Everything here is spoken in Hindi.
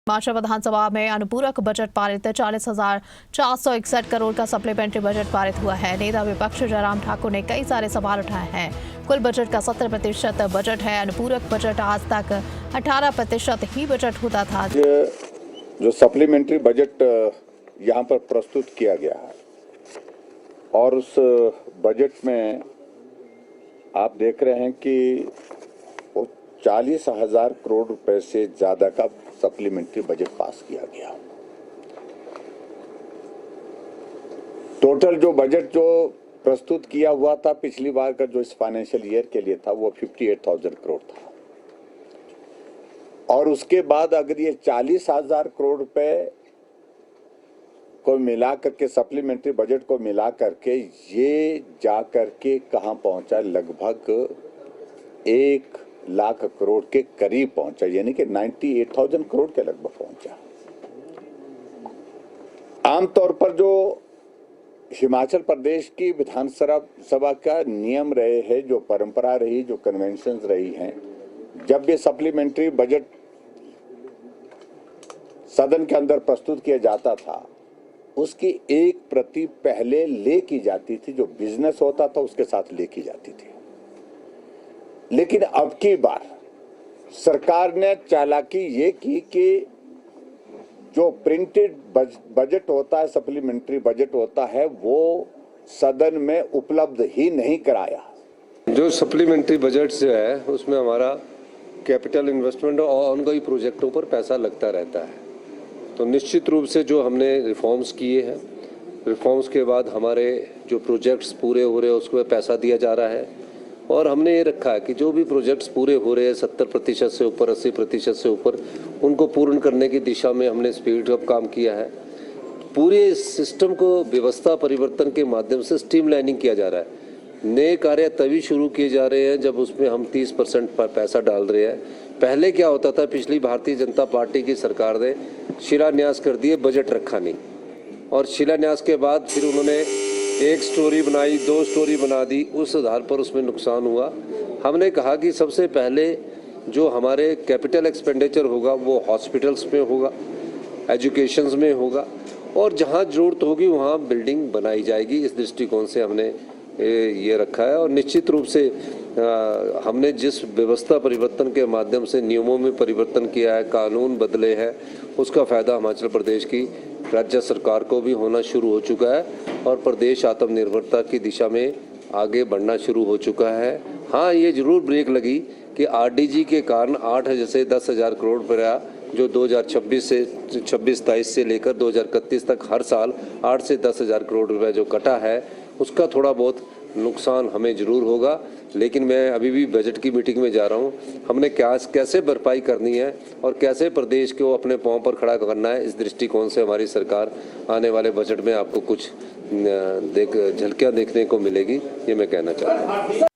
हिमाचल विधानसभा में अनुपूरक बजट पारित 40,461 करोड़ का सप्लीमेंट्री बजट पारित हुआ है। नेता विपक्ष जयराम ठाकुर ने कई सारे सवाल उठाए हैं। कुल बजट का 70% बजट है। अनुपूरक बजट आज तक 18% ही बजट होता था। जो सप्लीमेंट्री बजट यहाँ पर प्रस्तुत किया गया है और उस बजट में आप देख रहे हैं कि 40,000 करोड़ रुपए से ज्यादा का सप्लीमेंट्री बजट पास किया गया। टोटल जो बजट जो प्रस्तुत किया हुआ था पिछली बार का जो इस फाइनेंशियल ईयर के लिए था वो 58,000 करोड़ था और उसके बाद अगर ये 40,000 करोड़ रुपए को मिला करके सप्लीमेंट्री बजट को मिला करके ये जा करके कहां पहुंचा, लगभग 1 लाख करोड़ के करीब पहुंचा, यानी कि 98,000 करोड़ के लगभग पहुंचा। आमतौर पर जो हिमाचल प्रदेश की विधानसभा का नियम रहे हैं, जो परंपरा रही, जो कन्वेंशंस रही हैं, जब ये सप्लीमेंट्री बजट सदन के अंदर प्रस्तुत किया जाता था उसकी एक प्रति पहले ले की जाती थी, जो बिजनेस होता था उसके साथ ले की जाती थी। लेकिन अब की बार सरकार ने चालाकी ये की कि जो प्रिंटेड बजट होता है, सप्लीमेंट्री बजट होता है, वो सदन में उपलब्ध ही नहीं कराया। जो सप्लीमेंट्री बजट जो है उसमें हमारा कैपिटल इन्वेस्टमेंट और ऑनगोइंग प्रोजेक्टों पर पैसा लगता रहता है। तो निश्चित रूप से जो हमने रिफॉर्म्स किए हैं, रिफॉर्म्स के बाद हमारे जो प्रोजेक्ट्स पूरे हो रहे हैं उसको पैसा दिया जा रहा है और हमने ये रखा है कि जो भी प्रोजेक्ट्स पूरे हो रहे हैं 70% से ऊपर, 80% से ऊपर, उनको पूर्ण करने की दिशा में हमने स्पीड अप काम किया है। पूरे सिस्टम को व्यवस्था परिवर्तन के माध्यम से स्ट्रीमलाइनिंग किया जा रहा है। नए कार्य तभी शुरू किए जा रहे हैं जब उसमें हम 30% पैसा डाल रहे हैं। पहले क्या होता था, पिछली भारतीय जनता पार्टी की सरकार ने शिलान्यास कर दिए, बजट रखा नहीं, और शिलान्यास के बाद फिर उन्होंने एक स्टोरी बनाई, 2 स्टोरी बना दी, उस आधार पर उसमें नुकसान हुआ। हमने कहा कि सबसे पहले जो हमारे कैपिटल एक्सपेंडिचर होगा वो हॉस्पिटल्स में होगा, एजुकेशंस में होगा और जहाँ जरूरत होगी वहाँ बिल्डिंग बनाई जाएगी। इस दृष्टिकोण से हमने ये रखा है और निश्चित रूप से हमने जिस व्यवस्था परिवर्तन के माध्यम से नियमों में परिवर्तन किया है, कानून बदले हैं, उसका फ़ायदा हिमाचल प्रदेश की राज्य सरकार को भी होना शुरू हो चुका है और प्रदेश आत्मनिर्भरता की दिशा में आगे बढ़ना शुरू हो चुका है। हाँ, ये जरूर ब्रेक लगी कि आरडीजी के कारण 8 से 10,000 करोड़ रुपया जो 2026-27 से लेकर 2031 तक हर साल 8 से 10,000 करोड़ रुपया जो कटा है, उसका थोड़ा बहुत नुकसान हमें ज़रूर होगा। लेकिन मैं अभी भी बजट की मीटिंग में जा रहा हूँ, हमने कैसे भरपाई करनी है और कैसे प्रदेश को अपने पांव पर खड़ा करना है, इस दृष्टिकोण से हमारी सरकार आने वाले बजट में आपको कुछ झलकियाँ देखने को मिलेगी, ये मैं कहना चाहता हूँ।